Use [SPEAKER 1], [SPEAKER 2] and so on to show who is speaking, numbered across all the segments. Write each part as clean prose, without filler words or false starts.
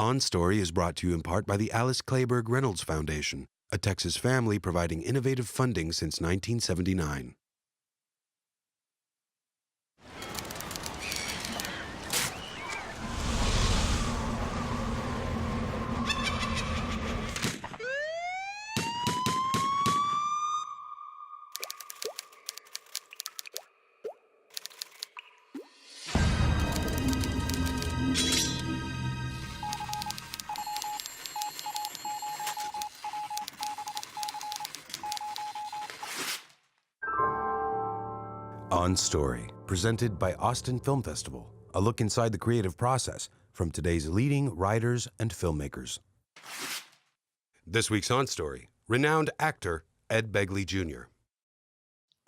[SPEAKER 1] On Story is brought to you in part by the Alice Clayburgh Reynolds Foundation, a Texas family providing innovative funding since 1979. On Story, presented by Austin Film Festival, a look inside the creative process from today's leading writers and filmmakers. This week's On Story, renowned actor Ed Begley Jr.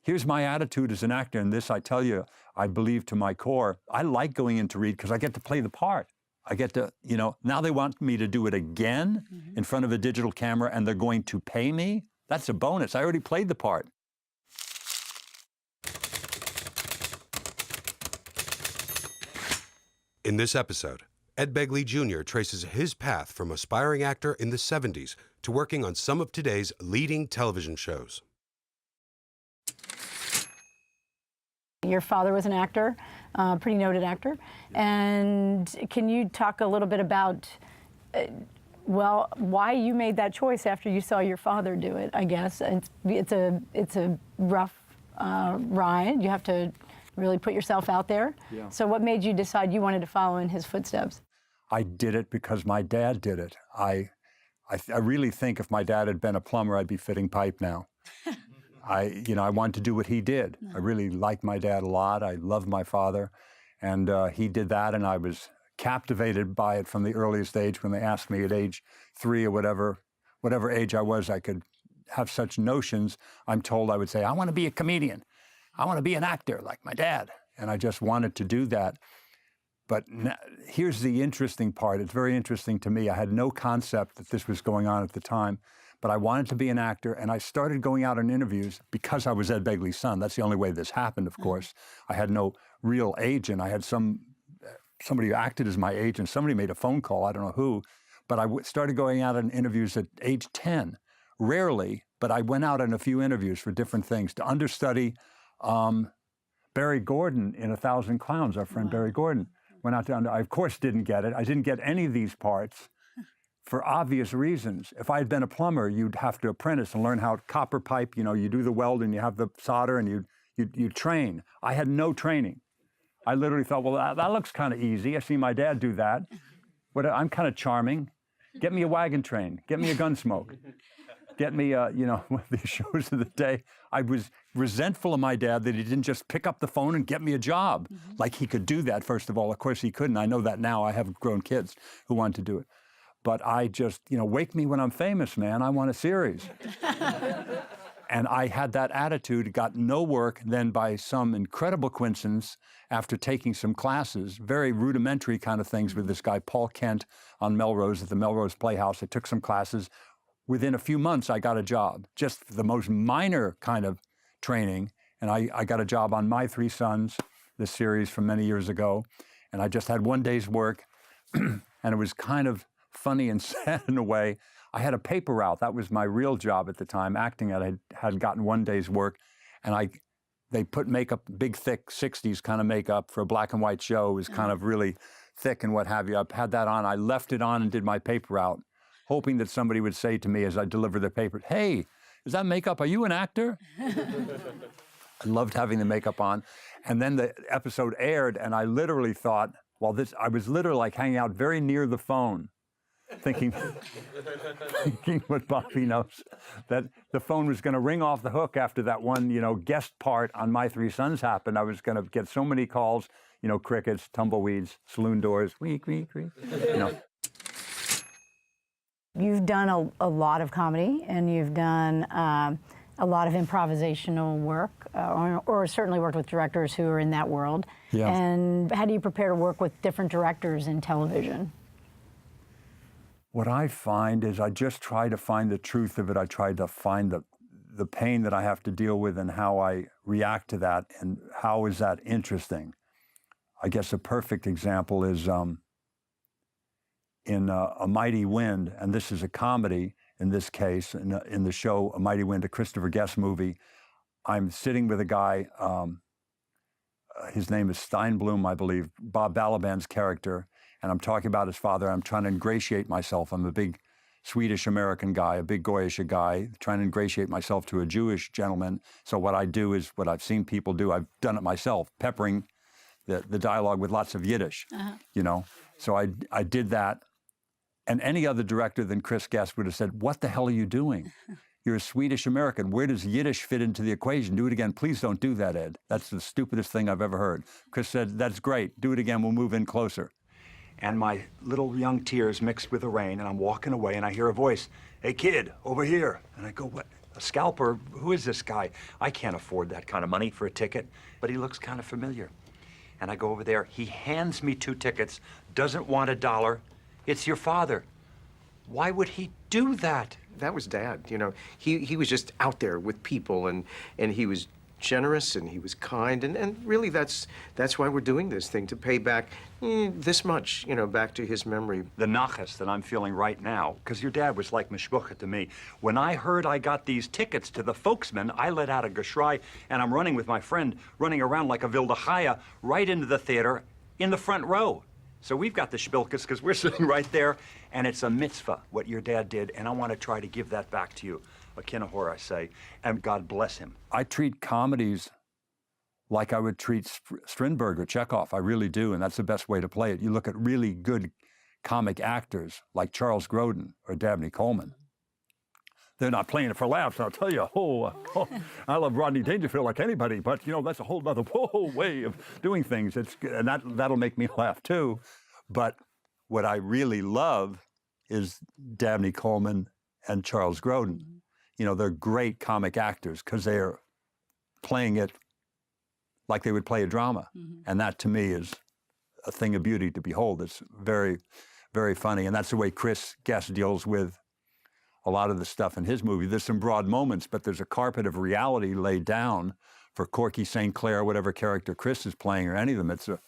[SPEAKER 2] Here's my attitude as an actor, and this I tell you, I believe to my core. I like going in to read because I get to play the part. I get to, now they want me to do it again in front of a digital camera and they're going to pay me. That's a bonus. I already played the part.
[SPEAKER 1] In this episode, Ed Begley Jr. traces his path from aspiring actor in the 70s to working on some of today's leading television shows.
[SPEAKER 3] Your father was an actor, pretty noted actor. And can you talk a little bit about, why you made that choice after you saw your father do it, I guess. It's a rough ride. You have to really put yourself out there.
[SPEAKER 2] Yeah.
[SPEAKER 3] So what made you decide you wanted to follow in his footsteps?
[SPEAKER 2] I did it because my dad did it. I really think if my dad had been a plumber, I'd be fitting pipe now. I wanted to do what he did. I really liked my dad a lot. I loved my father. And he did that, and I was captivated by it from the earliest age when they asked me at age 3 or whatever age I was, I could have such notions. I'm told I would say, I want to be a comedian. I want to be an actor like my dad. And I just wanted to do that. But here's the interesting part. It's very interesting to me. I had no concept that this was going on at the time, but I wanted to be an actor, and I started going out on interviews because I was Ed Begley's son. That's the only way this happened, of course. I had no real agent. I had somebody who acted as my agent. Somebody made a phone call, I don't know who, but I started going out on interviews at age 10. Rarely, but I went out on a few interviews for different things to understudy Barry Gordon in 1,000 Clowns, our friend Barry Gordon. Went out to, I of course didn't get it. I didn't get any of these parts for obvious reasons. If I had been a plumber, you'd have to apprentice and learn how copper pipe, you do the weld and you have the solder and you train. I had no training. I literally thought, well, that looks kind of easy. I see my dad do that. I'm kind of charming. Get me a wagon train. Get me a Gunsmoke. Get me, one of these shows of the day. I was resentful of my dad that he didn't just pick up the phone and get me a job. Like he could do that, first of all. Of course he couldn't. I know that now. I have grown kids who want to do it. But I just, wake me when I'm famous, man. I want a series. And I had that attitude, got no work. Then by some incredible coincidence, after taking some classes, very rudimentary kind of things with this guy, Paul Kent, on Melrose, at the Melrose Playhouse. I took some classes. Within a few months, I got a job, just the most minor kind of training. And I got a job on My Three Sons, this series from many years ago. And I just had one day's work. And it was kind of funny and sad in a way. I had a paper route. That was my real job at the time, acting. I had gotten one day's work. And they put makeup, big, thick 60s kind of makeup for a black and white show. It was kind of really thick and what have you. I had that on. I left it on and did my paper route, hoping that somebody would say to me as I delivered the paper, hey, is that makeup? Are you an actor? I loved having the makeup on. And then the episode aired, and I literally thought, I was literally like hanging out very near the phone, thinking what Bobby knows, that the phone was going to ring off the hook after that one, guest part on My Three Sons happened. I was going to get so many calls, crickets, tumbleweeds, saloon doors, week,
[SPEAKER 3] You've done a lot of comedy, and you've done a lot of improvisational work, or certainly worked with directors who are in that world.
[SPEAKER 2] Yeah.
[SPEAKER 3] And how do you prepare to work with different directors in television?
[SPEAKER 2] What I find is I just try to find the truth of it. I try to find the pain that I have to deal with and how I react to that and how is that interesting. I guess a perfect example is in A Mighty Wind, and this is a comedy in this case, in the show A Mighty Wind, a Christopher Guest movie. I'm sitting with a guy, his name is Steinblum, I believe, Bob Balaban's character, and I'm talking about his father. I'm trying to ingratiate myself. I'm a big Swedish-American guy, a big Goyish guy, trying to ingratiate myself to a Jewish gentleman. So what I do is what I've seen people do. I've done it myself, peppering the dialogue with lots of Yiddish, you know. So I did that. And any other director than Chris Guest would have said, what the hell are you doing? You're a Swedish-American. Where does Yiddish fit into the equation? Do it again. Please don't do that, Ed. That's the stupidest thing I've ever heard. Chris said, that's great. Do it again. We'll move in closer. And my little young tears mixed with the rain, and I'm walking away, and I hear a voice, hey, kid, over here. And I go, what, a scalper? Who is this guy? I can't afford that kind of money for a ticket, but he looks kind of familiar. And I go over there. He hands me 2 tickets, doesn't want $1. It's your father. Why would he do that?
[SPEAKER 4] That was Dad, you know. He was just out there with people, and he was generous, and he was kind, and really that's why we're doing this thing, to pay back this much, you know, back to his memory.
[SPEAKER 2] The nachas that I'm feeling right now, because your dad was like mishpucha to me. When I heard I got these tickets to the Folksman, I let out a geschrei, and I'm running with my friend, running around like a wilde chaya, right into the theater in the front row. So we've got the shpilkas because we're sitting right there, and it's a mitzvah, what your dad did, and I want to try to give that back to you. A kinahor, I say, and God bless him. I treat comedies like I would treat Strindberg or Chekhov. I really do, and that's the best way to play it. You look at really good comic actors like Charles Grodin or Dabney Coleman. They're not playing it for laughs, I'll tell you. I love Rodney Dangerfield like anybody, but, you know, that's a whole other way of doing things. And that'll make me laugh, too. But what I really love is Dabney Coleman and Charles Grodin. You know, they're great comic actors because they're playing it like they would play a drama. And that, to me, is a thing of beauty to behold. It's very, very funny. And that's the way Chris Guest deals with a lot of the stuff in his movie. There's some broad moments, but there's a carpet of reality laid down for Corky St. Clair, whatever character Chris is playing, or any of them. It's a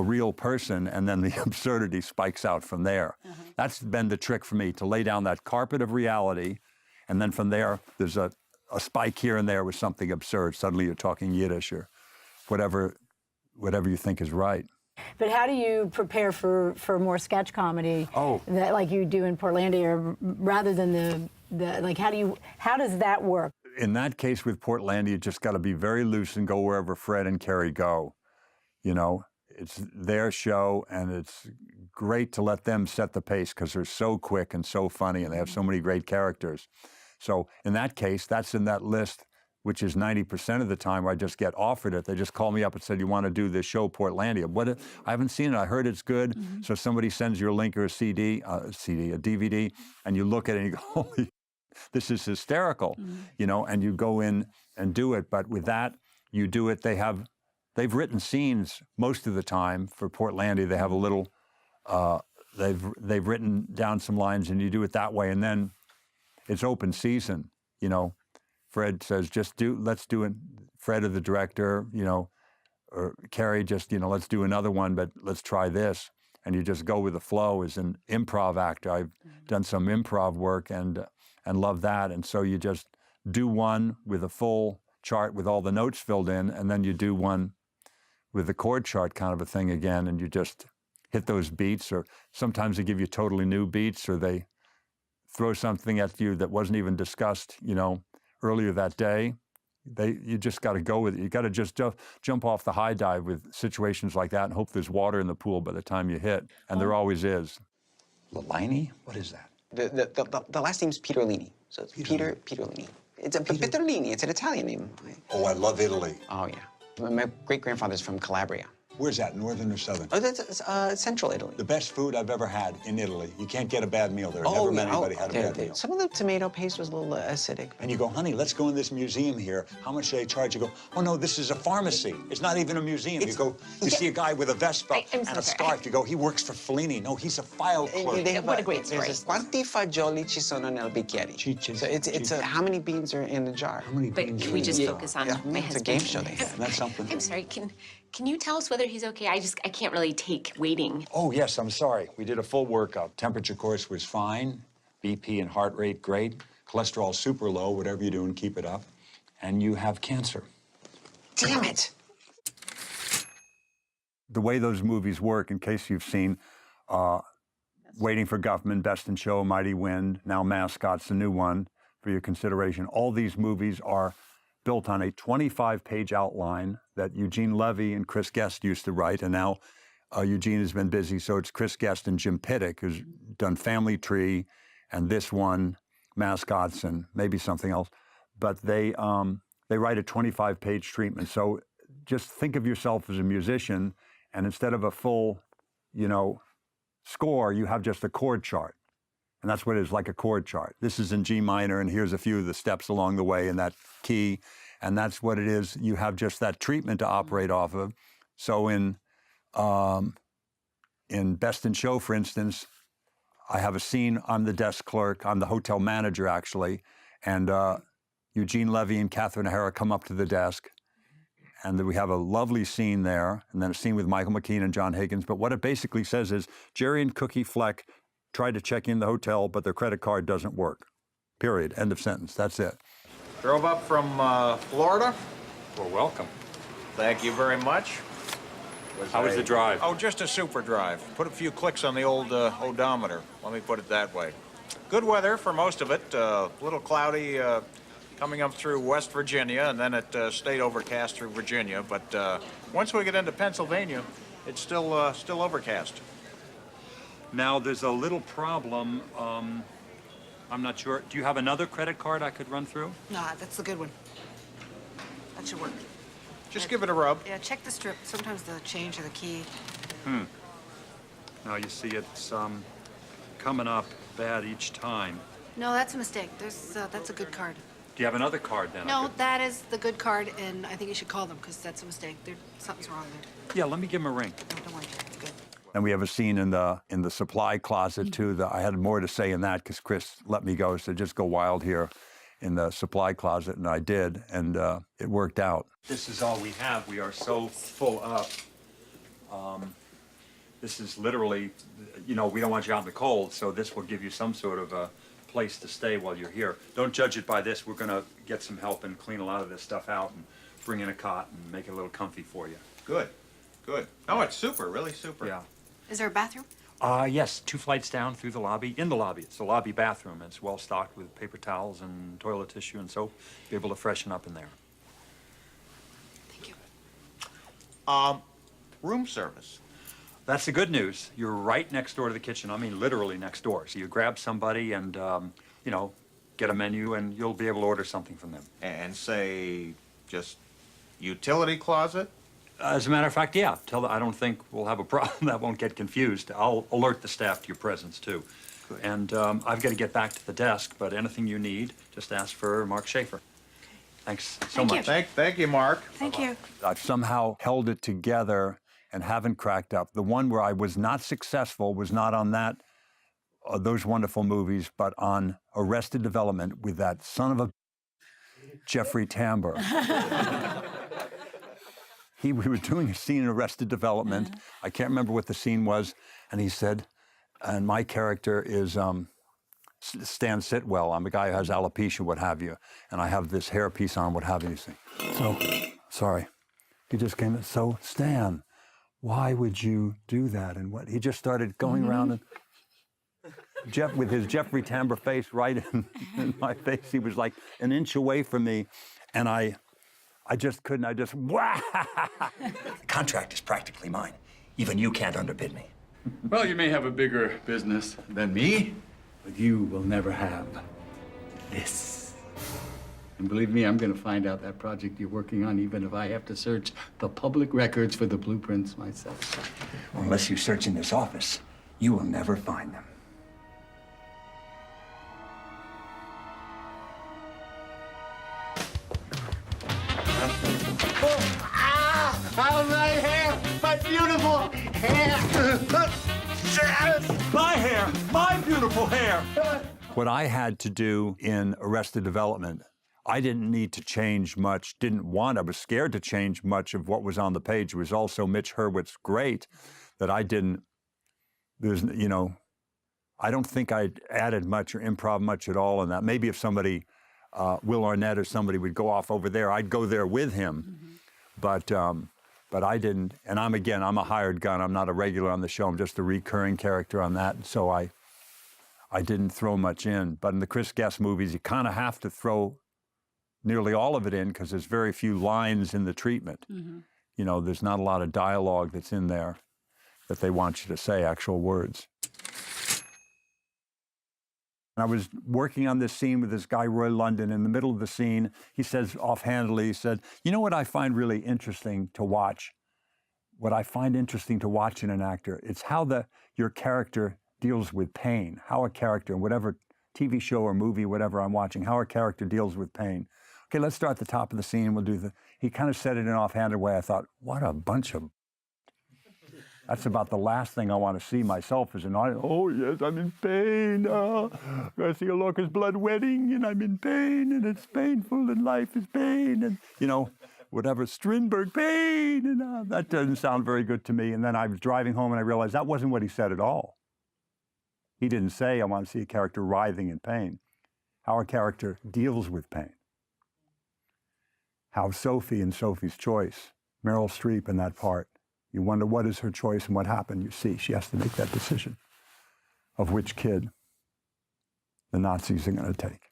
[SPEAKER 2] real person, and then the absurdity spikes out from there. That's been the trick for me, to lay down that carpet of reality, and then from there, there's a spike here and there with something absurd. Suddenly you're talking Yiddish or whatever you think is right.
[SPEAKER 3] But how do you prepare for more sketch comedy that like you do in Portlandia, rather than the like how does that work?
[SPEAKER 2] In that case with Portlandia, you just got to be very loose and go wherever Fred and Carrie go. You know, it's their show, and it's great to let them set the pace because they're so quick and so funny, and they have so many great characters. So in that case, that's in that list, which is 90% of the time where I just get offered it. They just call me up and said, you want to do this show, Portlandia? I haven't seen it. I heard it's good. So somebody sends you a link or a DVD, and you look at it and you go, holy, this is hysterical, you know, and you go in and do it. But with that, you do it. They've written scenes most of the time for Portlandia. They have a little, they've written down some lines, and you do it that way. And then it's open season, you know. Fred says, let's do it. Fred, or the director, you know, or Carrie, just, you know, let's do another one, but let's try this. And you just go with the flow. As an improv actor, I've done some improv work and love that. And so you just do one with a full chart with all the notes filled in, and then you do one with the chord chart kind of a thing again, and you just hit those beats, or sometimes they give you totally new beats, or they throw something at you that wasn't even discussed, you know, earlier that day. You just got to go with it. You got to just jump off the high dive with situations like that and hope there's water in the pool by the time you hit, and there always is. Lilini? What is that?
[SPEAKER 5] The last name's Peterlini, so it's Peterlini. It's a Peterlini. It's an Italian name.
[SPEAKER 6] Oh, I love Italy.
[SPEAKER 5] Oh yeah, my great-grandfather's from Calabria.
[SPEAKER 6] Where's that, northern or southern?
[SPEAKER 5] Oh, that's central Italy.
[SPEAKER 6] The best food I've ever had in Italy. You can't get a bad meal there. Never met anybody had a bad meal.
[SPEAKER 5] Some of the tomato paste was a little acidic.
[SPEAKER 6] And you go, honey, let's go in this museum here. How much do they charge? You go, oh no, this is a pharmacy. It's not even a museum. You see a guy with a Vespa and a scarf. You go, he works for Fellini. No, he's a file clerk.
[SPEAKER 5] They have what a great story. Quanti fagioli ci sono nel bicchiere? So it's how many beans are in the jar?
[SPEAKER 6] How many beans?
[SPEAKER 7] But can we just focus on my husband?
[SPEAKER 5] It's a game show they have.
[SPEAKER 6] That's something.
[SPEAKER 7] I'm sorry, Can you tell us whether he's okay? I can't really take waiting.
[SPEAKER 6] Oh, yes, I'm sorry. We did a full workup. Temperature course was fine. BP and heart rate, great. Cholesterol super low. Whatever you're doing, keep it up. And you have cancer.
[SPEAKER 5] Damn it.
[SPEAKER 2] The way those movies work, in case you've seen Waiting for Government, Best in Show, Mighty Wind, now Mascots, the new one, for your consideration. All these movies are built on a 25-page outline that Eugene Levy and Chris Guest used to write, and now Eugene has been busy, so it's Chris Guest and Jim Pittick who's done Family Tree and this one, Mascots, and maybe something else. But they write a 25-page treatment. So just think of yourself as a musician, and instead of a full, score, you have just a chord chart. And that's what it is, like a chord chart. This is in G minor, and here's a few of the steps along the way in that key. And that's what it is. You have just that treatment to operate off of. So in Best in Show, for instance, I have a scene, I'm the desk clerk, I'm the hotel manager, actually, and Eugene Levy and Catherine O'Hara come up to the desk, and we have a lovely scene there, and then a scene with Michael McKean and John Higgins. But what it basically says is, Jerry and Cookie Fleck tried to check in the hotel, but their credit card doesn't work. Period. End of sentence. That's it.
[SPEAKER 8] Drove up from Florida.
[SPEAKER 6] Well, welcome.
[SPEAKER 8] Thank you very much.
[SPEAKER 6] How was the drive?
[SPEAKER 8] Oh, just a super drive. Put a few clicks on the old odometer. Let me put it that way. Good weather for most of it. A little cloudy coming up through West Virginia, and then it stayed overcast through Virginia. But once we get into Pennsylvania, it's still overcast.
[SPEAKER 9] Now, there's a little problem. I'm not sure. Do you have another credit card I could run through?
[SPEAKER 10] No, that's the good one. That should work.
[SPEAKER 8] Just give it a rub.
[SPEAKER 10] Yeah, check the strip. Sometimes the change or the key.
[SPEAKER 9] Now, you see, it's coming up bad each time.
[SPEAKER 10] No, that's a mistake. That's a good card.
[SPEAKER 9] Do you have another card, then?
[SPEAKER 10] No, that is the good card, and I think you should call them, because that's a mistake. Something's wrong there.
[SPEAKER 9] Yeah, let me give him a ring.
[SPEAKER 10] No, don't worry. It's good.
[SPEAKER 2] And we have a scene in the supply closet, too. I had more to say in that because Chris let me go, so just go wild here in the supply closet, and I did, and it worked out.
[SPEAKER 9] This is all we have. We are so full up. This is literally, we don't want you out in the cold, so this will give you some sort of a place to stay while you're here. Don't judge it by this. We're going to get some help and clean a lot of this stuff out and bring in a cot and make it a little comfy for you.
[SPEAKER 8] Good. Oh, it's super, really super.
[SPEAKER 9] Yeah.
[SPEAKER 10] Is there a bathroom?
[SPEAKER 9] Yes, 2 flights down through the lobby. In the lobby. It's a lobby bathroom. It's well stocked with paper towels and toilet tissue and soap. Be able to freshen up in there.
[SPEAKER 10] Thank you.
[SPEAKER 8] Room service.
[SPEAKER 9] That's the good news. You're right next door to the kitchen. I mean, literally next door. So you grab somebody and, get a menu, and you'll be able to order something from them.
[SPEAKER 8] And say, just utility closet?
[SPEAKER 9] As a matter of fact, yeah. I don't think we'll have a problem. That won't get confused. I'll alert the staff to your presence, too. Good. And I've got to get back to the desk, but anything you need, just ask for Mark Schaefer. Thanks so much.
[SPEAKER 8] Thank you, Mark.
[SPEAKER 10] Thank you.
[SPEAKER 2] I've somehow held it together and haven't cracked up. The one where I was not successful was not on those wonderful movies, but on Arrested Development with that son of a Jeffrey Tambor. We were doing a scene in Arrested Development. I can't remember what the scene was, and he said, and my character is Stan Sitwell. I'm a guy who has alopecia, what have you, and I have this hairpiece on, what have you. So, sorry. He just came in, so Stan, why would you do that? And what? He just started going around and with his Jeffrey Tambor face right in my face. He was like an inch away from me, and I just couldn't. Wah!
[SPEAKER 11] The contract is practically mine. Even you can't underbid me.
[SPEAKER 12] Well, you may have a bigger business than me, but you will never have this. And believe me, I'm going to find out that project you're working on, even if I have to search the public records for the blueprints myself.
[SPEAKER 11] Well, unless you search in this office, you will never find them.
[SPEAKER 13] Oh, my hair! My beautiful hair!
[SPEAKER 2] My hair! My beautiful hair! What I had to do in Arrested Development I didn't need to change much, I was scared to change much of what was on the page. It was also Mitch Hurwitz great that I didn't, I don't think I added much or improv much at all in that. Maybe if somebody, Will Arnett or somebody would go off over there, I'd go there with him. But I didn't, and I'm a hired gun. I'm not a regular on the show. I'm just a recurring character on that. And so I didn't throw much in. But in the Chris Guest movies, you kind of have to throw nearly all of it in because there's very few lines in the treatment. There's not a lot of dialogue that's in there that they want you to say, actual words. And I was working on this scene with this guy, Roy London. In the middle of the scene, he says offhandedly, he said, you know what I find really interesting to watch? What I find interesting to watch in an actor, it's how your character deals with pain, how a character, whatever TV show or movie, whatever I'm watching, how a character deals with pain. Okay, let's start at the top of the scene. He kind of said it in an offhanded way. I thought, what a bunch of... That's about the last thing I want to see myself as an audience. Oh, yes, I'm in pain. Garcia Lorca's blood wedding, and I'm in pain, and it's painful, and life is pain, and, whatever, Strindberg, pain, and that doesn't sound very good to me. And then I was driving home, and I realized that wasn't what he said at all. He didn't say, I want to see a character writhing in pain. How a character deals with pain. How Sophie in Sophie's Choice, Meryl Streep in that part, you wonder what is her choice and what happened. You see, she has to make that decision of which kid the Nazis are going to take.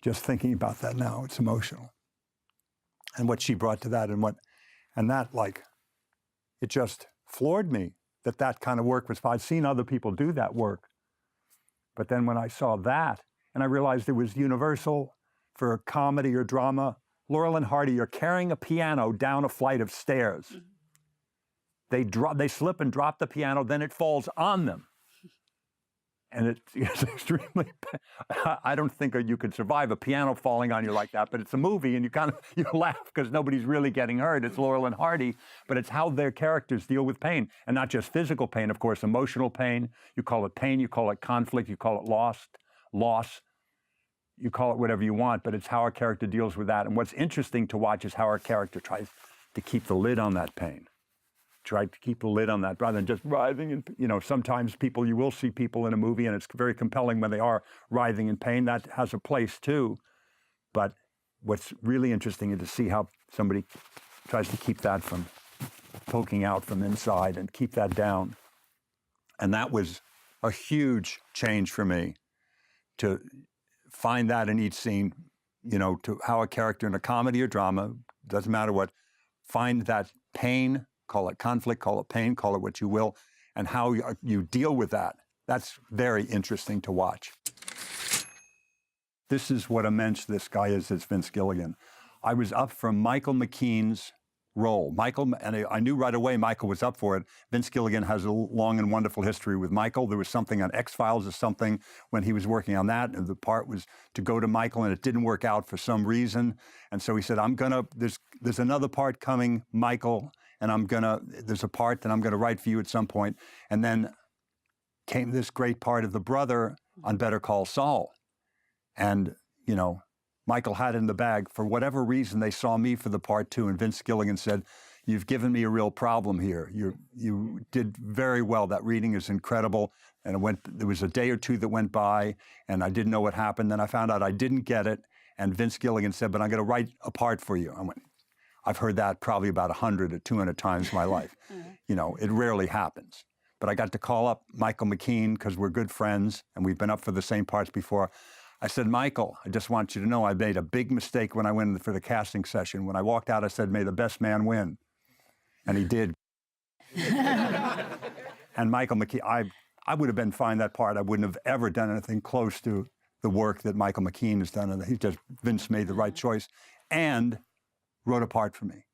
[SPEAKER 2] Just thinking about that now, it's emotional. And what she brought to that it just floored me that kind of work was fine. I'd seen other people do that work. But then when I saw that, and I realized it was universal for comedy or drama, Laurel and Hardy are carrying a piano down a flight of stairs. They slip and drop the piano, then it falls on them. And it's extremely, I don't think you could survive a piano falling on you like that, but it's a movie and you laugh because nobody's really getting hurt. It's Laurel and Hardy, but it's how their characters deal with pain. And not just physical pain, of course, emotional pain. You call it pain, you call it conflict, you call it loss. You call it whatever you want, but it's how a character deals with that. And what's interesting to watch is how our character tries to keep the lid on that pain. Try to keep the lid on that rather than just writhing. And, sometimes you will see people in a movie and it's very compelling when they are writhing in pain. That has a place too. But what's really interesting is to see how somebody tries to keep that from poking out from inside and keep that down. And that was a huge change for me to find that in each scene, to how a character in a comedy or drama, doesn't matter what, find that pain, call it conflict, call it pain, call it what you will, and how you deal with that. That's very interesting to watch. This is what immense this guy is, it's Vince Gilligan. I was up for Michael McKean's role. And I knew right away Michael was up for it. Vince Gilligan has a long and wonderful history with Michael. There was something on X-Files or something when he was working on that, and the part was to go to Michael, and it didn't work out for some reason. And so he said, there's another part coming, Michael, and there's a part that I'm gonna write for you at some point. And then came this great part of the brother on Better Call Saul. And, Michael had it in the bag. For whatever reason, they saw me for the part two, and Vince Gilligan said, you've given me a real problem here. You did very well. That reading is incredible. And there was a day or two that went by, and I didn't know what happened. Then I found out I didn't get it, and Vince Gilligan said, but I'm gonna write a part for you. I went, I've heard that probably about 100 or 200 times in my life. It rarely happens. But I got to call up Michael McKean because we're good friends, and we've been up for the same parts before. I said, Michael, I just want you to know I made a big mistake when I went for the casting session. When I walked out, I said, may the best man win. And he did. And Michael McKean, I would have been fine that part. I wouldn't have ever done anything close to the work that Michael McKean has done. And Vince made the right choice and wrote a part for me.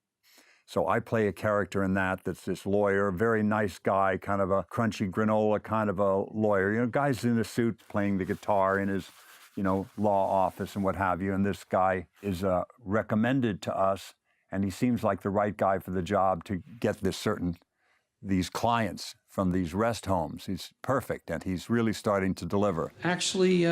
[SPEAKER 2] So I play a character in that's this lawyer, very nice guy, kind of a crunchy granola kind of a lawyer. Guy's in a suit playing the guitar in his law office and what have you. And this guy is recommended to us, and he seems like the right guy for the job to get these clients from these rest homes. He's perfect, and he's really starting to deliver.
[SPEAKER 14] Actually,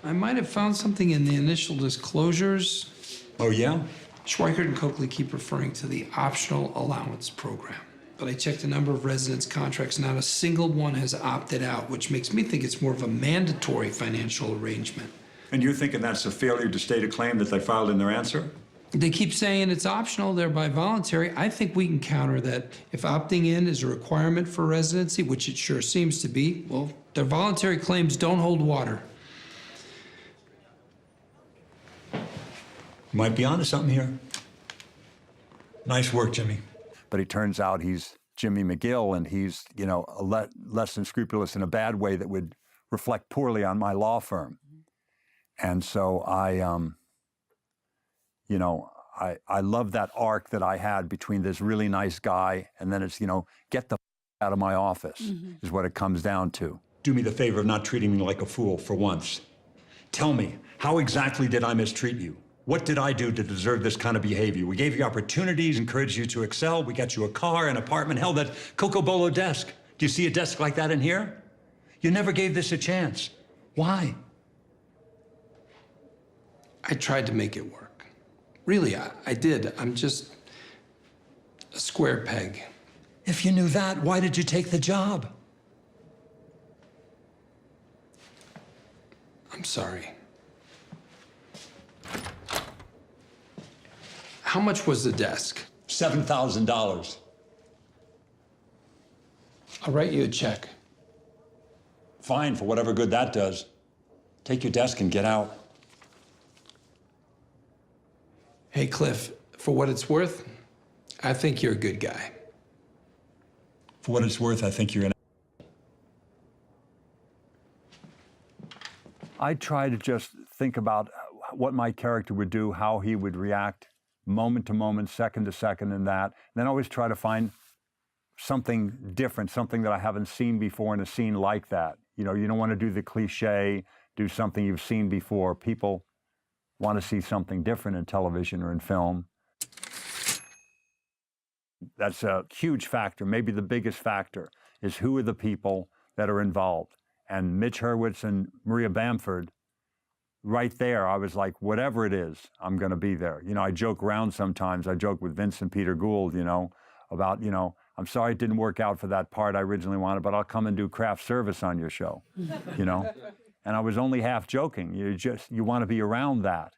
[SPEAKER 14] I might have found something in the initial disclosures.
[SPEAKER 6] Oh, yeah?
[SPEAKER 14] Schweikert and Coakley keep referring to the optional allowance program. But I checked a number of residents' contracts, not a single one has opted out, which makes me think it's more of a mandatory financial arrangement.
[SPEAKER 6] And you're thinking that's a failure to state a claim that they filed in their answer?
[SPEAKER 14] They keep saying it's optional, thereby voluntary. I think we can counter that. If opting in is a requirement for residency, which it sure seems to be, well, their voluntary claims don't hold water.
[SPEAKER 6] Might be onto something here. Nice work, Jimmy.
[SPEAKER 2] But it turns out he's Jimmy McGill, and he's, you know, less than scrupulous in a bad way that would reflect poorly on my law firm. And so I love that arc that I had between this really nice guy and then it's, you know, get the out of my office is what it comes down to.
[SPEAKER 6] Do me the favor of not treating me like a fool for once. Tell me, how exactly did I mistreat you? What did I do to deserve this kind of behavior? We gave you opportunities, encouraged you to excel. We got you a car, an apartment, hell, that Coco Bolo desk. Do you see a desk like that in here? You never gave this a chance. Why?
[SPEAKER 14] I tried to make it work. Really, I did. I'm just a square peg.
[SPEAKER 6] If you knew that, why did you take the job?
[SPEAKER 14] I'm sorry. How much was the desk?
[SPEAKER 6] $7,000.
[SPEAKER 14] I'll write you a check.
[SPEAKER 6] Fine, for whatever good that does. Take your desk and get out.
[SPEAKER 14] Hey, Cliff, for what it's worth, I think you're a good guy.
[SPEAKER 6] For what it's worth, I think you're an
[SPEAKER 2] I try to just think about what my character would do, how he would react moment to moment, second to second in that. And then always try to find something different, something that I haven't seen before in a scene like that. You know, you don't want to do the cliche, do something you've seen before. People want to see something different in television or in film. That's a huge factor. Maybe the biggest factor is who are the people that are involved. And Mitch Hurwitz and Maria Bamford, right there, I was like, whatever it is, I'm going to be there. You know, I joke around sometimes. I joke with Vince and Peter Gould, you know, about, you know, I'm sorry it didn't work out for that part I originally wanted, but I'll come and do craft service on your show, you know. And I was only half joking. You want to be around that.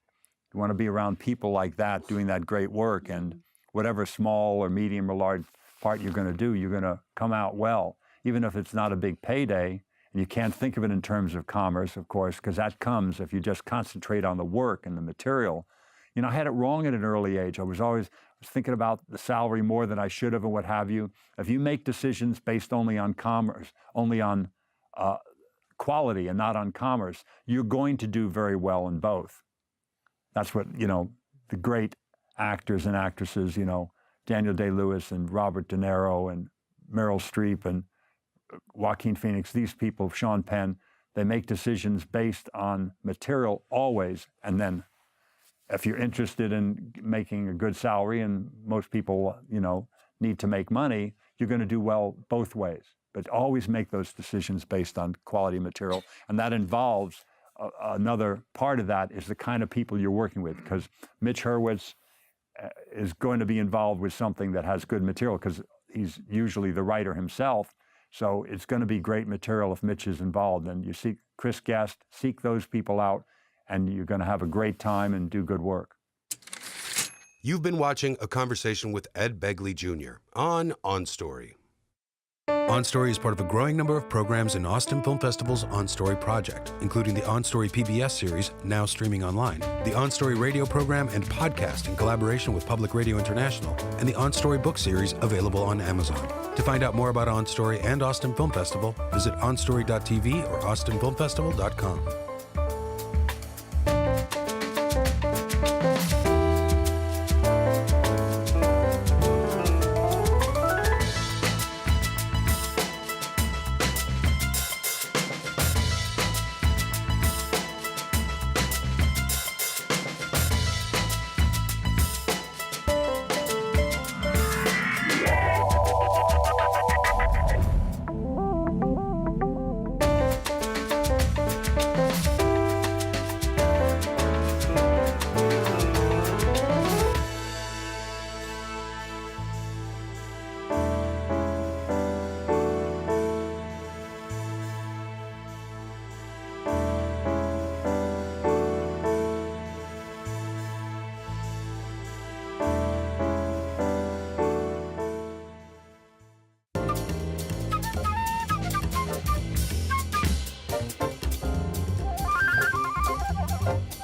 [SPEAKER 2] You want to be around people like that doing that great work. And whatever small or medium or large part you're going to do, you're going to come out well, even if it's not a big payday. And you can't think of it in terms of commerce, of course, because that comes if you just concentrate on the work and the material. You know, I had it wrong at an early age. I was thinking about the salary more than I should have and what have you. If you make decisions based only on commerce, only on quality and not on commerce, you're going to do very well in both. That's what, you know, the great actors and actresses, you know, Daniel Day-Lewis and Robert De Niro and Meryl Streep and Joaquin Phoenix, these people, Sean Penn, they make decisions based on material always. And then if you're interested in making a good salary, and most people, you know, need to make money, you're going to do well both ways. But always make those decisions based on quality material. And that involves another part of that is the kind of people you're working with, because Mitch Hurwitz is going to be involved with something that has good material because he's usually the writer himself. So it's going to be great material if Mitch is involved. And you see Chris Guest, seek those people out, and you're going to have a great time and do good work.
[SPEAKER 1] You've been watching A Conversation with Ed Begley Jr. on Story. On Story is part of a growing number of programs in Austin Film Festival's On Story project, including the On Story PBS series, now streaming online, the On Story radio program and podcast in collaboration with Public Radio International, and the On Story book series available on Amazon. To find out more about On Story and Austin Film Festival, visit onstory.tv or austinfilmfestival.com.
[SPEAKER 14] Bye.